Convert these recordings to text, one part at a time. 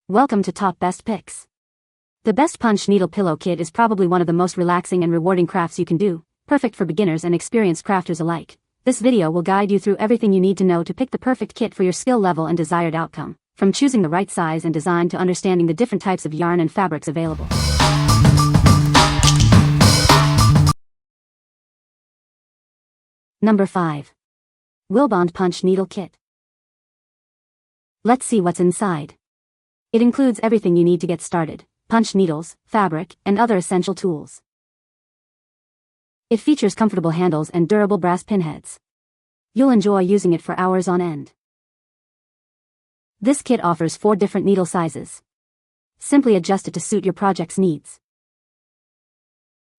Welcome to Top Best Picks. The Best Punch Needle Pillow Kit is probably one of the most relaxing and rewarding crafts you can do, perfect for beginners and experienced crafters alike. This video will guide you through everything you need to know to pick the perfect kit for your skill level and desired outcome, from choosing the right size and design to understanding the different types of yarn and fabrics available. Number 5. WILLBOND Punch Needle Kit. Let's see what's inside. It includes everything you need to get started: punch needles, fabric, and other essential tools. It features comfortable handles and durable brass pinheads. You'll enjoy using it for hours on end. This kit offers 4 different needle sizes. Simply adjust it to suit your project's needs.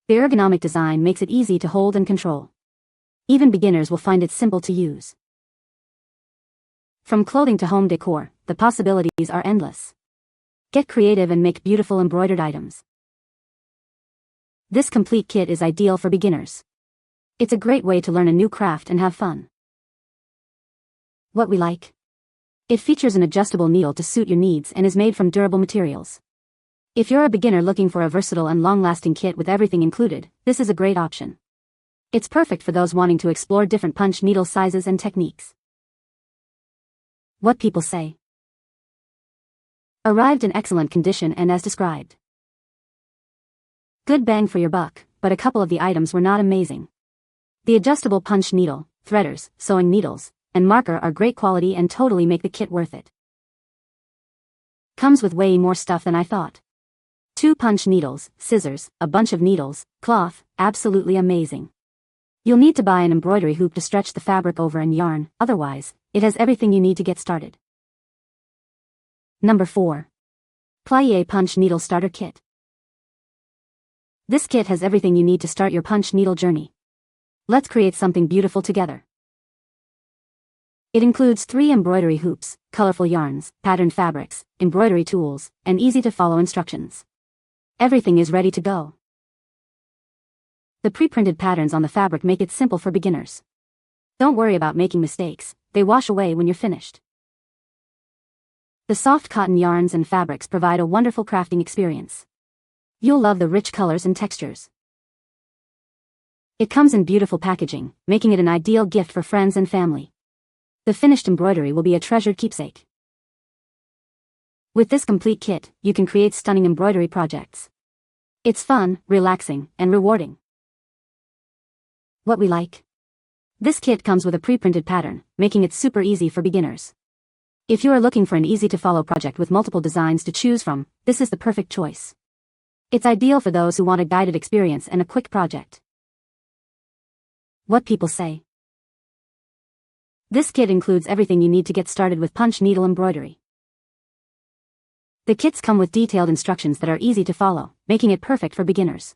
The ergonomic design makes it easy to hold and control. Even beginners will find it simple to use. From clothing to home decor, the possibilities are endless. Get creative and make beautiful embroidered items. This complete kit is ideal for beginners. It's a great way to learn a new craft and have fun. What we like. It features an adjustable needle to suit your needs and is made from durable materials. If you're a beginner looking for a versatile and long-lasting kit with everything included, this is a great option. It's perfect for those wanting to explore different punch needle sizes and techniques. What people say. Arrived in excellent condition and as described. Good bang for your buck, but a couple of the items were not amazing. The adjustable punch needle, threaders, sewing needles, and marker are great quality and totally make the kit worth it. Comes with way more stuff than I thought. 2 punch needles, scissors, a bunch of needles, cloth, absolutely amazing. You'll need to buy an embroidery hoop to stretch the fabric over and yarn, otherwise, it has everything you need to get started. Number 4. Pllieay Punch Needle Starter Kit. This kit has everything you need to start your punch needle journey. Let's create something beautiful together. It includes 3 embroidery hoops, colorful yarns, patterned fabrics, embroidery tools, and easy-to-follow instructions. Everything is ready to go. The pre-printed patterns on the fabric make it simple for beginners. Don't worry about making mistakes, they wash away when you're finished. The soft cotton yarns and fabrics provide a wonderful crafting experience. You'll love the rich colors and textures. It comes in beautiful packaging, making it an ideal gift for friends and family. The finished embroidery will be a treasured keepsake. With this complete kit, you can create stunning embroidery projects. It's fun, relaxing, and rewarding. What we like. This kit comes with a pre-printed pattern, making it super easy for beginners. If you are looking for an easy-to-follow project with multiple designs to choose from, this is the perfect choice. It's ideal for those who want a guided experience and a quick project. What people say. This kit includes everything you need to get started with punch needle embroidery. The kits come with detailed instructions that are easy to follow, making it perfect for beginners.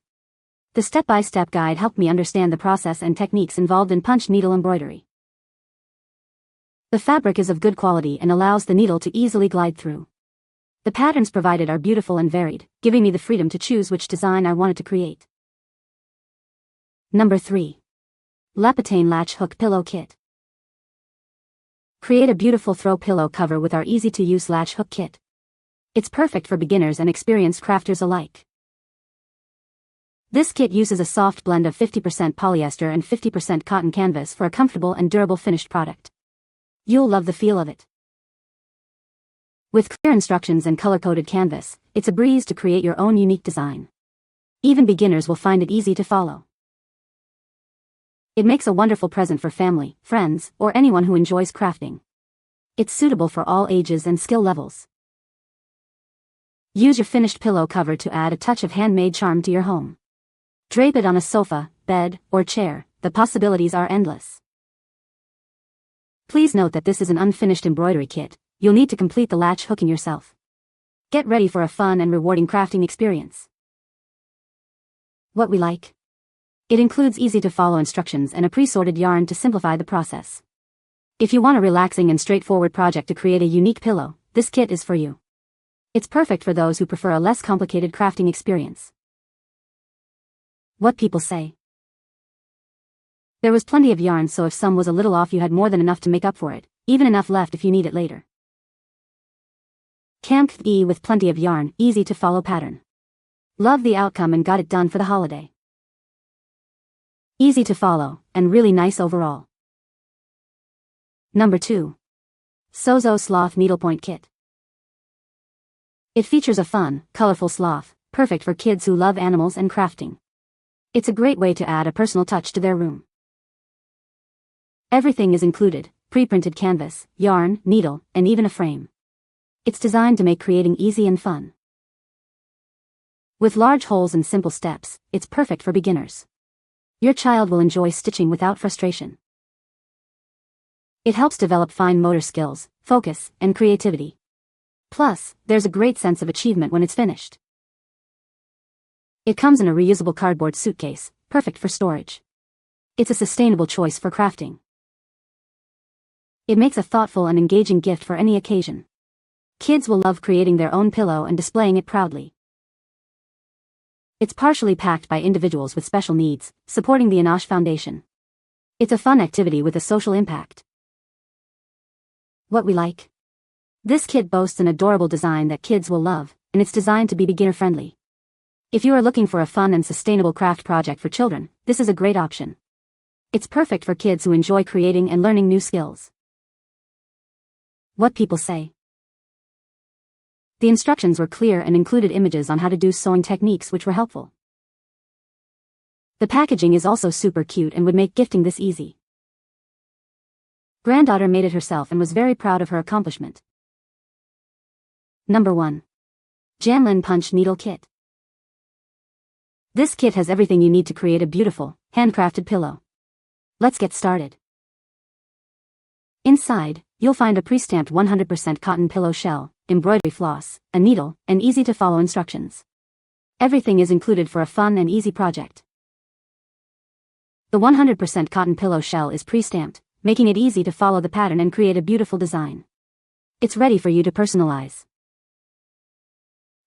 The step-by-step guide helped me understand the process and techniques involved in punch needle embroidery. The fabric is of good quality and allows the needle to easily glide through. The patterns provided are beautiful and varied, giving me the freedom to choose which design I wanted to create. Number 3. LAPATAIN Latch Hook Pillow Kit. Create a beautiful throw pillow cover with our easy-to-use latch hook kit. It's perfect for beginners and experienced crafters alike. This kit uses a soft blend of 50% polyester and 50% cotton canvas for a comfortable and durable finished product. You'll love the feel of it. With clear instructions and color-coded canvas, it's a breeze to create your own unique design. Even beginners will find it easy to follow. It makes a wonderful present for family, friends, or anyone who enjoys crafting. It's suitable for all ages and skill levels. Use your finished pillow cover to add a touch of handmade charm to your home. Drape it on a sofa, bed, or chair, the possibilities are endless. Please note that this is an unfinished embroidery kit, you'll need to complete the latch hooking yourself. Get ready for a fun and rewarding crafting experience. What we like. It includes easy-to-follow instructions and a pre-sorted yarn to simplify the process. If you want a relaxing and straightforward project to create a unique pillow, this kit is for you. It's perfect for those who prefer a less complicated crafting experience. What people say. There was plenty of yarn, so if some was a little off you had more than enough to make up for it, even enough left if you need it later. Camp Pllieay with plenty of yarn, easy to follow pattern. Love the outcome and got it done for the holiday. Easy to follow, and really nice overall. Number 2. Sozo Sloth Needlepoint Kit. It features a fun, colorful sloth, perfect for kids who love animals and crafting. It's a great way to add a personal touch to their room. Everything is included: pre-printed canvas, yarn, needle, and even a frame. It's designed to make creating easy and fun. With large holes and simple steps, it's perfect for beginners. Your child will enjoy stitching without frustration. It helps develop fine motor skills, focus, and creativity. Plus, there's a great sense of achievement when it's finished. It comes in a reusable cardboard suitcase, perfect for storage. It's a sustainable choice for crafting. It makes a thoughtful and engaging gift for any occasion. Kids will love creating their own pillow and displaying it proudly. It's partially packed by individuals with special needs, supporting the Enosh Foundation. It's a fun activity with a social impact. What we like? This kit boasts an adorable design that kids will love, and it's designed to be beginner-friendly. If you are looking for a fun and sustainable craft project for children, this is a great option. It's perfect for kids who enjoy creating and learning new skills. What people say. The instructions were clear and included images on how to do sewing techniques which were helpful. The packaging is also super cute and would make gifting this easy. Granddaughter made it herself and was very proud of her accomplishment. Number 1. Janlynn Punch Needle Kit. This kit has everything you need to create a beautiful, handcrafted pillow. Let's get started. Inside, you'll find a pre-stamped 100% cotton pillow shell, embroidery floss, a needle, and easy-to-follow instructions. Everything is included for a fun and easy project. The 100% cotton pillow shell is pre-stamped, making it easy to follow the pattern and create a beautiful design. It's ready for you to personalize.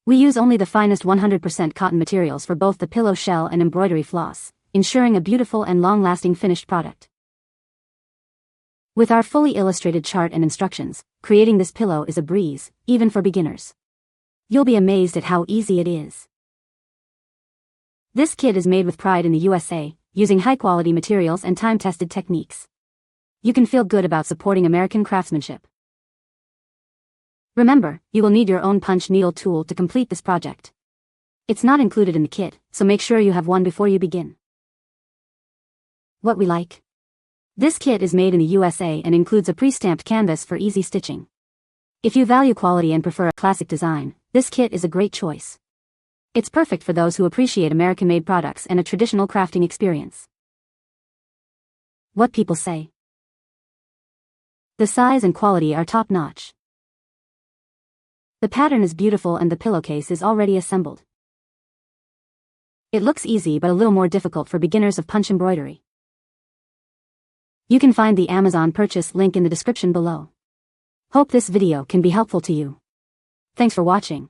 We use only the finest 100% cotton materials for both the pillow shell and embroidery floss, ensuring a beautiful and long-lasting finished product. With our fully illustrated chart and instructions, creating this pillow is a breeze, even for beginners. You'll be amazed at how easy it is. This kit is made with pride in the USA, using high-quality materials and time-tested techniques. You can feel good about supporting American craftsmanship. Remember, you will need your own punch needle tool to complete this project. It's not included in the kit, so make sure you have one before you begin. What we like? This kit is made in the USA and includes a pre-stamped canvas for easy stitching. If you value quality and prefer a classic design, this kit is a great choice. It's perfect for those who appreciate American-made products and a traditional crafting experience. What people say. The size and quality are top-notch. The pattern is beautiful and the pillowcase is already assembled. It looks easy but a little more difficult for beginners of punch embroidery. You can find the Amazon purchase link in the description below. Hope this video can be helpful to you. Thanks for watching.